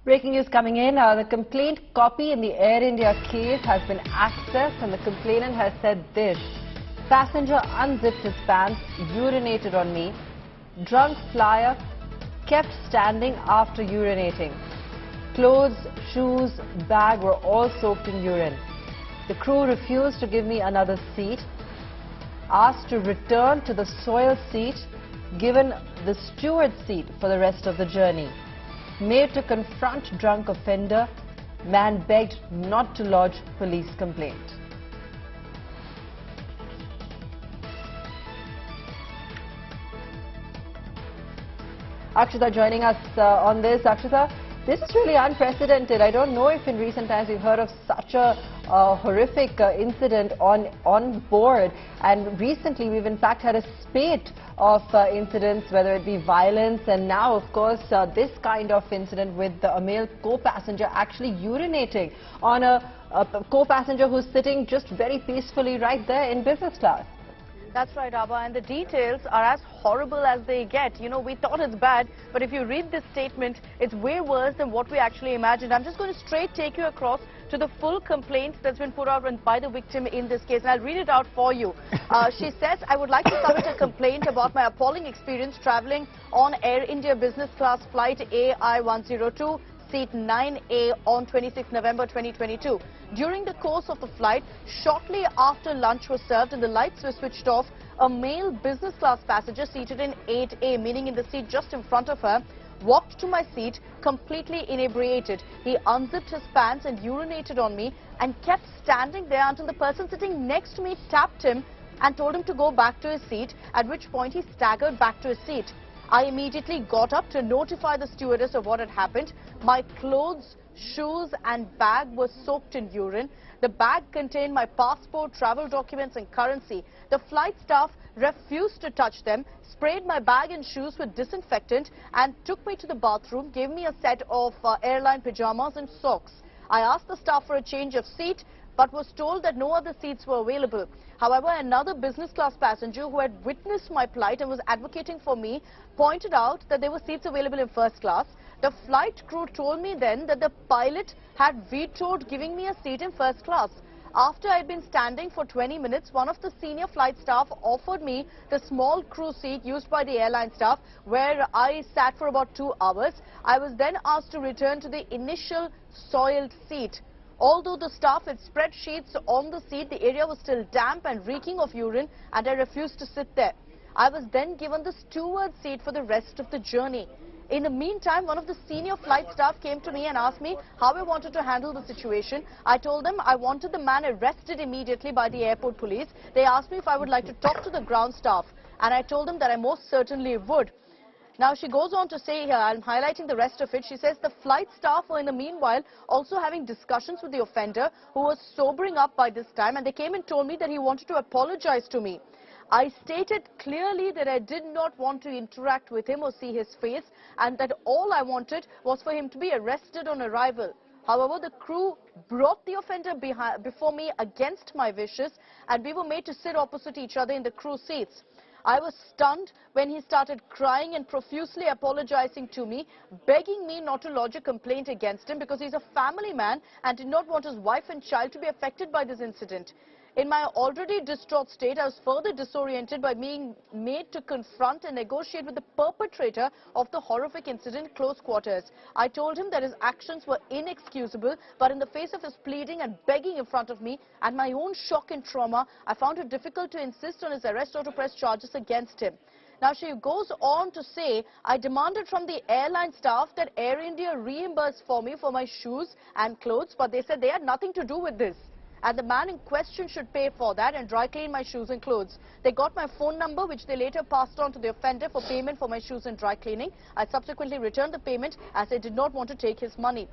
Breaking news coming in. The complaint copy in the Air India case has been accessed and the complainant has said this. Passenger unzipped his pants, urinated on me. Drunk flyer kept standing after urinating. Clothes, shoes, bag were all soaked in urine. The crew refused to give me another seat. Asked to return to the soiled seat, given the steward seat for the rest of the journey. Made to confront drunk offender, man begged not to lodge police complaint. Akshita joining us on this. Akshita, this is really unprecedented. I don't know if in recent times we've heard of such a horrific incident on board, and recently we've in fact had a spate of incidents, whether it be violence and now of course this kind of incident with a male co-passenger actually urinating on a co-passenger who's sitting just very peacefully right there in business class. That's right, Abba, and the details are as horrible as they get. You know, we thought it's bad, but if you read this statement, it's way worse than what we actually imagined. I'm just going to straight take you across to the full complaint that's been put out by the victim in this case, and I'll read it out for you. She says, I would like to submit a complaint about my appalling experience traveling on Air India business class flight AI-102. Seat 9A on 26 November 2022. During the course of the flight, shortly after lunch was served and the lights were switched off, a male business class passenger seated in 8A, meaning in the seat just in front of her, walked to my seat completely inebriated. He unzipped his pants and urinated on me and kept standing there until the person sitting next to me tapped him and told him to go back to his seat, at which point he staggered back to his seat. I immediately got up to notify the stewardess of what had happened. My clothes, shoes and bag were soaked in urine. The bag contained my passport, travel documents and currency. The flight staff refused to touch them, sprayed my bag and shoes with disinfectant and took me to the bathroom, gave me a set of airline pajamas and socks. I asked the staff for a change of seat, but was told that no other seats were available. However, another business class passenger who had witnessed my plight and was advocating for me pointed out that there were seats available in first class. The flight crew told me then that the pilot had vetoed giving me a seat in first class. After I had been standing for 20 minutes, one of the senior flight staff offered me the small crew seat used by the airline staff, where I sat for about 2 hours. I was then asked to return to the initial soiled seat. Although the staff had spread sheets on the seat, the area was still damp and reeking of urine, and I refused to sit there. I was then given the steward seat for the rest of the journey. In the meantime, one of the senior flight staff came to me and asked me how I wanted to handle the situation. I told them I wanted the man arrested immediately by the airport police. They asked me if I would like to talk to the ground staff, and I told them that I most certainly would. Now, she goes on to say here, I'm highlighting the rest of it. She says the flight staff were in the meanwhile also having discussions with the offender, who was sobering up by this time, and they came and told me that he wanted to apologize to me. I stated clearly that I did not want to interact with him or see his face, and that all I wanted was for him to be arrested on arrival. However, the crew brought the offender before me against my wishes, and we were made to sit opposite each other in the crew seats. I was stunned when he started crying and profusely apologizing to me, begging me not to lodge a complaint against him because he's a family man and did not want his wife and child to be affected by this incident. In my already distraught state, I was further disoriented by being made to confront and negotiate with the perpetrator of the horrific incident in close quarters. I told him that his actions were inexcusable, but in the face of his pleading and begging in front of me and my own shock and trauma, I found it difficult to insist on his arrest or to press charges against him. Now, she goes on to say, I demanded from the airline staff that Air India reimburse for me for my shoes and clothes, but they said they had nothing to do with this, and the man in question should pay for that and dry clean my shoes and clothes. They got my phone number, which they later passed on to the offender for payment for my shoes and dry cleaning. I subsequently returned the payment as I did not want to take his money.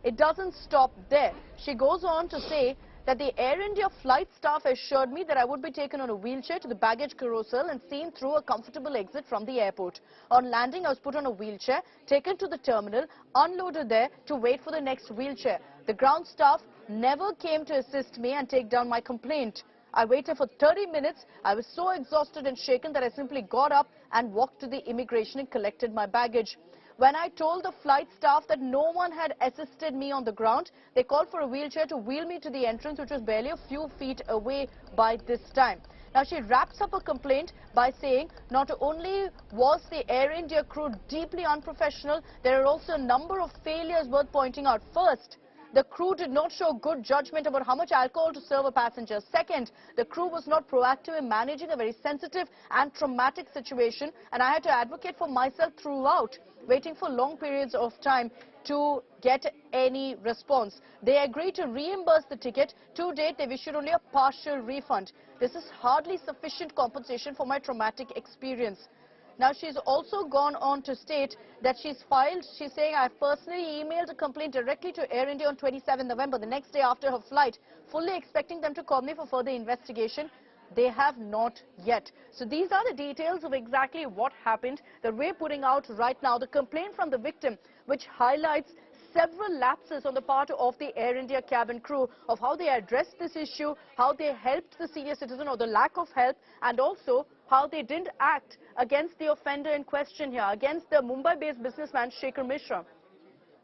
It doesn't stop there. She goes on to say that the Air India flight staff assured me that I would be taken on a wheelchair to the baggage carousel and seen through a comfortable exit from the airport. On landing, I was put on a wheelchair, taken to the terminal, unloaded there to wait for the next wheelchair. The ground staff never came to assist me and take down my complaint. I waited for 30 minutes. I was so exhausted and shaken that I simply got up and walked to the immigration and collected my baggage. When I told the flight staff that no one had assisted me on the ground, they called for a wheelchair to wheel me to the entrance, which was barely a few feet away by this time. Now, she wraps up her complaint by saying not only was the Air India crew deeply unprofessional, there are also a number of failures worth pointing out. First, the crew did not show good judgment about how much alcohol to serve a passenger. Second, the crew was not proactive in managing a very sensitive and traumatic situation, and I had to advocate for myself throughout, waiting for long periods of time to get any response. They agreed to reimburse the ticket. To date, they've issued only a partial refund. This is hardly sufficient compensation for my traumatic experience. Now, she's also gone on to state that she's saying, I've personally emailed a complaint directly to Air India on 27 November, the next day after her flight, fully expecting them to call me for further investigation. They have not yet. So these are the details of exactly what happened that we're putting out right now. The complaint from the victim, which highlights several lapses on the part of the Air India cabin crew of how they addressed this issue, how they helped the senior citizen or the lack of help, and also how they didn't act against the offender in question here, against the Mumbai-based businessman Shekhar Mishra.